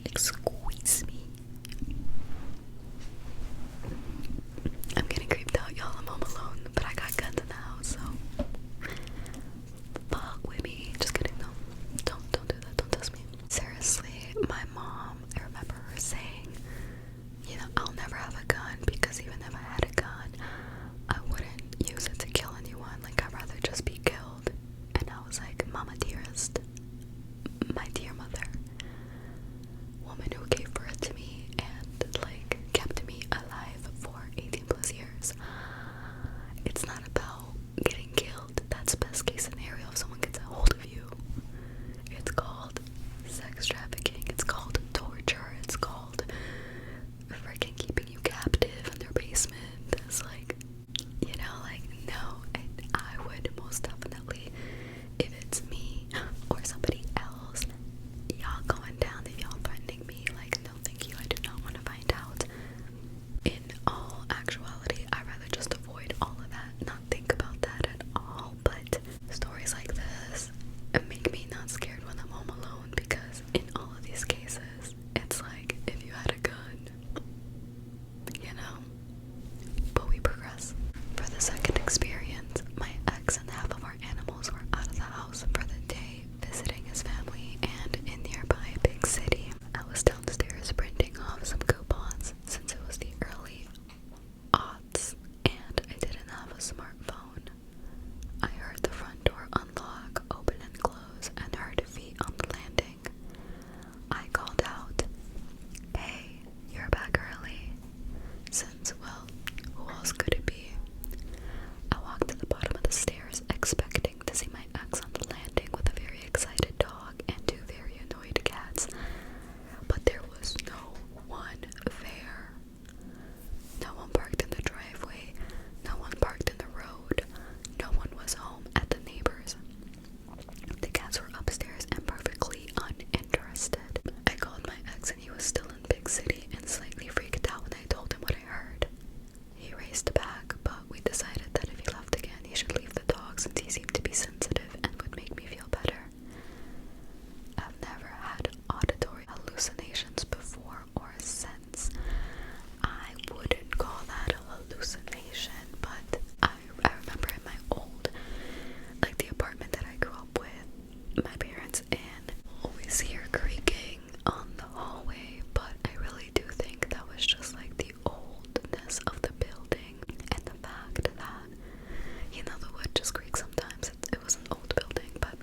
like squeeze me. I'm getting creeped out, y'all. I'm home alone, but I got guns in the house, so fuck with me. Just kidding, no. Don't do that. Don't test me. Seriously, my mom, I remember her saying, you know, I'll never have a gun because even if I had a gun, I wouldn't use it to kill anyone. Like, I'd rather just be killed. And I was like, Mama dearest, my dear mother, woman who gave birth to me and like kept me alive for 18 plus years. It's not about getting killed. That's best case scenario if someone gets a hold of you. It's called sex trafficking. It's called torture. It's called freaking keeping you captive in their basement. It's like, you know, like, no. And I would most definitely, if it's me or somebody else, y'all going down, if y'all threatening me, like, no thank you, I do not want to find out. In all actuality, I'd rather just avoid all of that, not think about that at all. But stories like this make me not scared when I'm home alone, because in all of these cases, it's like, if you had a gun, you know. But we progress. For the second experience, my ex and half of our animals were out of the house for the day, visiting his family and in nearby big city. I was downstairs printing off some coupons since it was the early aughts and I didn't have a smartphone. I heard the front door unlock, open and close, and heard feet on the landing. I called out, "Hey, you're back early." Since, well, who else could it be? I walked to the bottom of the stairs, expecting to see my ex on the landing with a very excited dog and two very annoyed cats. But there was no one there. No one parked in the driveway. No one parked in the road. No one was home at the neighbors. The cats were upstairs and perfectly uninterested. I called my ex and he was still in big city and slightly freaked out when I told him what I heard. He raced back, but we decided that if he left again, he should leave the dog since he seemed to be sensitive and would make me feel better. I've never had auditory hallucinations before or since. I wouldn't call that a hallucination, but I remember in my old, like the apartment that I grew up with, my parents in, always hear creaking on the hallway, but I really do think that was just like the oldness of the building and the fact that, you know, the wood just creaks sometimes. It was an old building, but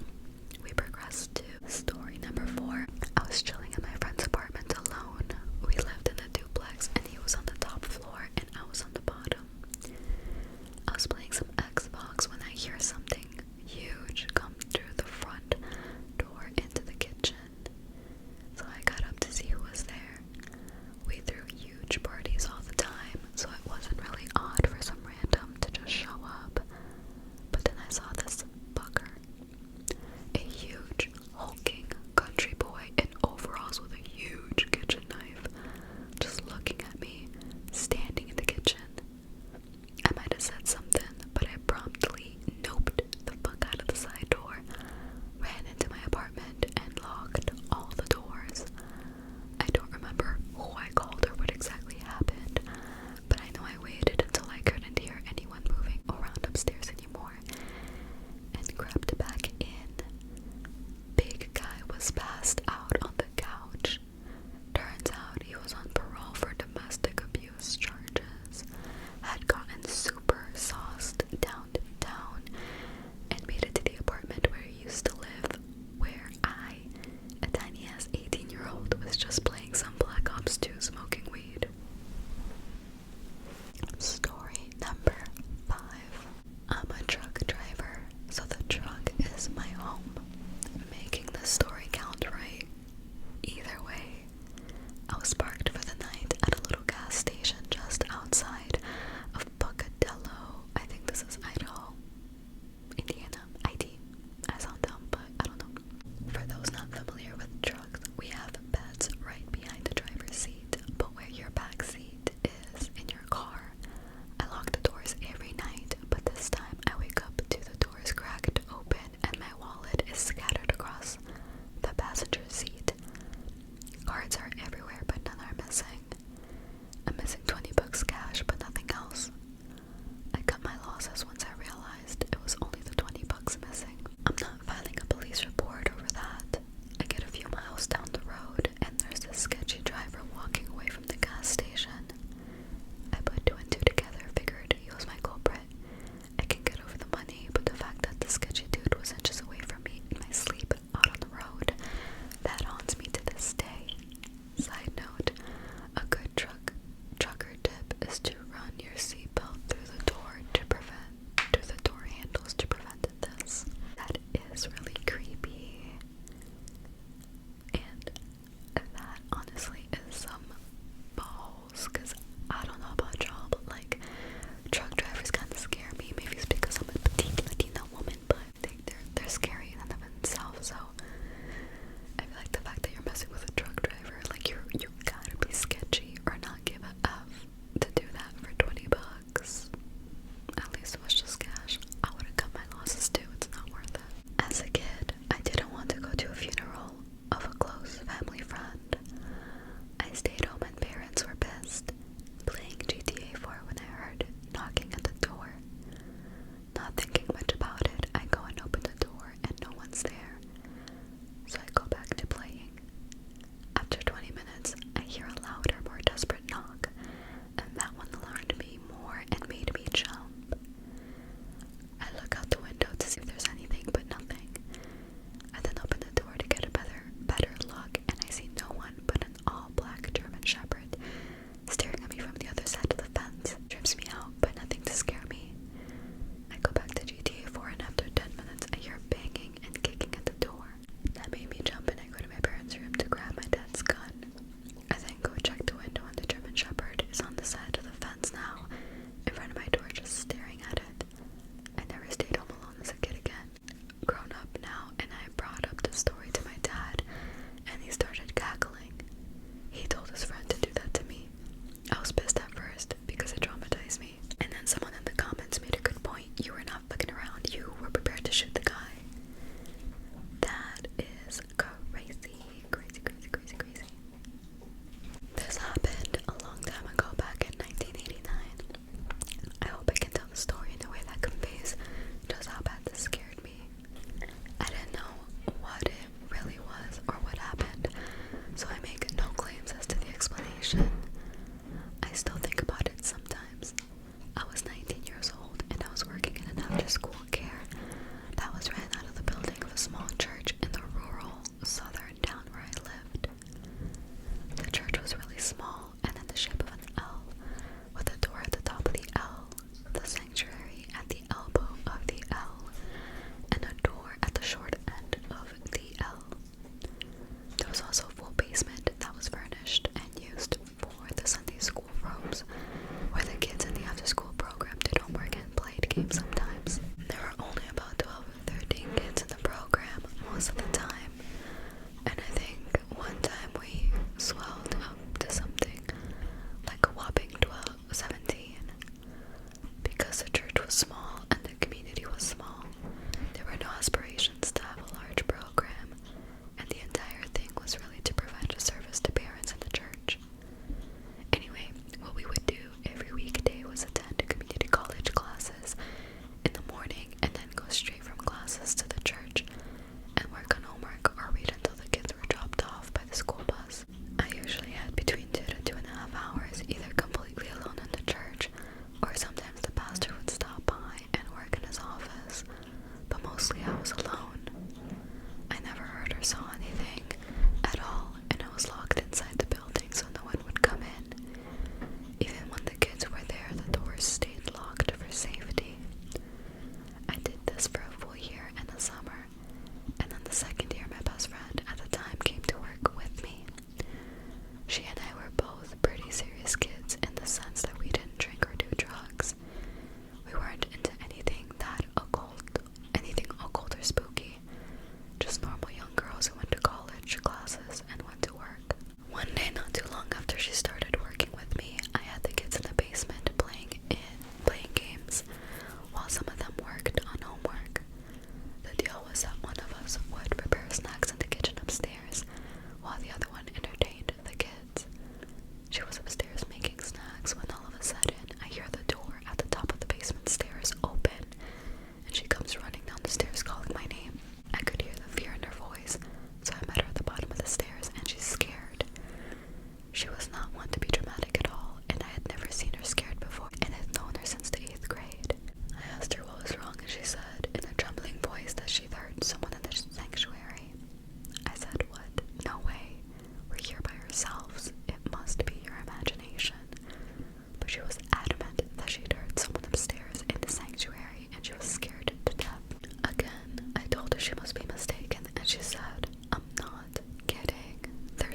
we progressed to story number 4. I was chilling in my friend's apartment alone. We lived in a duplex and he was on the top floor and I was on the bottom. I was playing some Xbox when I hear something huge come through the front door into the kitchen. So I got up cards are everywhere, but none are missing. I'm missing $20 cash, but nothing else. I cut my losses once I realized it was only the $20 missing. I'm not filing a police report over that. I get a few miles down the road, and there's this sketchy driver walking away from the gas station. I put two and two together, figured he was my culprit. I can get over the money, but the fact that the sketchy dude was inches away from me in my sleep out on the road, that haunts me to this day. Side note, a good trucker tip is to run your seatbelt through the door handles to prevent this. That is really creepy. And that honestly is some balls, because I don't know about y'all, but like, truck drivers kind of scare me. Maybe it's because I'm a petite Latina woman, but they're scary in and of themselves. So I feel like the fact that you're messing with a truck driver, like, you gotta be sketchy or not give a F to do that for $20. At least it was just cash. I would have cut my losses too. It's not worth it. As a kid, I didn't want to go to a funeral of a close family friend. I stayed home and parents were pissed, playing GTA 4 when I heard knocking at the door. Not thinking much about it, I go and open the door and no one's there. So I go back to playing. After 20 minutes, I hear a louder, more desperate knock, and that one alarmed me more and made me jump. I look out the window to see if there's anything, but nothing. I then open the door to get a better look, and I see no one but an all-black German Shepherd staring at me from the other side of the fence. Trips me out, but nothing to scare me. I go back to GTA 4, and after 10 minutes, I hear banging and kicking at the door. That made me jump, and I go to my parents' room to grab my dad's gun. I then go check the window, and the German Shepherd is on the side of the fence now, in front of my door, just staring at it. I never stayed home alone as a kid again. Grown up now, and I brought up the story to my dad, and he started cackling. He told his friend to do that to me. I was pissed at first because it traumatized me, and then someone in the comments made a good point. You were not fucking around, you were prepared to shoot the guy. That is crazy, crazy, crazy, crazy, crazy. This happened a long time ago, back in 1989. I hope I can tell the story in a way that conveys just how bad this scared me. I didn't know what it really was or what happened, so I make no claims as to the explanation. I still think about it sometimes. I was 19 years old and I was working in an after-school care that was ran out of the building of a small church in the rural southern town where I lived. The church was really small and in the shape of an L, with a door at the top of the L, the sanctuary at the elbow of the L, and a door at the short end of the L. There was also a full basement that was furnished and used for the Sunday school rooms, where the kids in the after-school program did homework and played games sometimes. There were only about 12 or 13 kids in the program most of the time, and I think one time we swelled up to something like a whopping 17. Because the church was small and the community was small, there were no aspirations to have a large program, and the entire thing was really to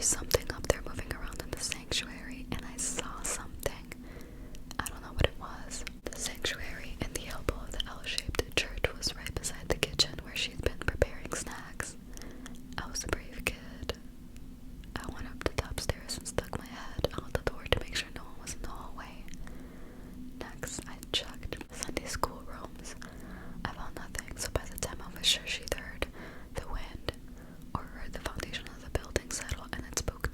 there's something up there moving around in the sanctuary, and I saw something. I don't know what it was. The sanctuary in the elbow of the L-shaped church was right beside the kitchen where she'd been preparing snacks. I was a brave kid. I went up to the upstairs and stuck my head out the door to make sure no one was in the hallway. Next, I checked Sunday school rooms. I found nothing, so by the time I was sure she'd heard the wind or heard the foundation of the building settle and it spoke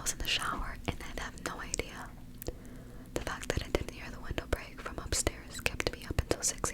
was in the shower and I'd have no idea. The fact that I didn't hear the window break from upstairs kept me up until 6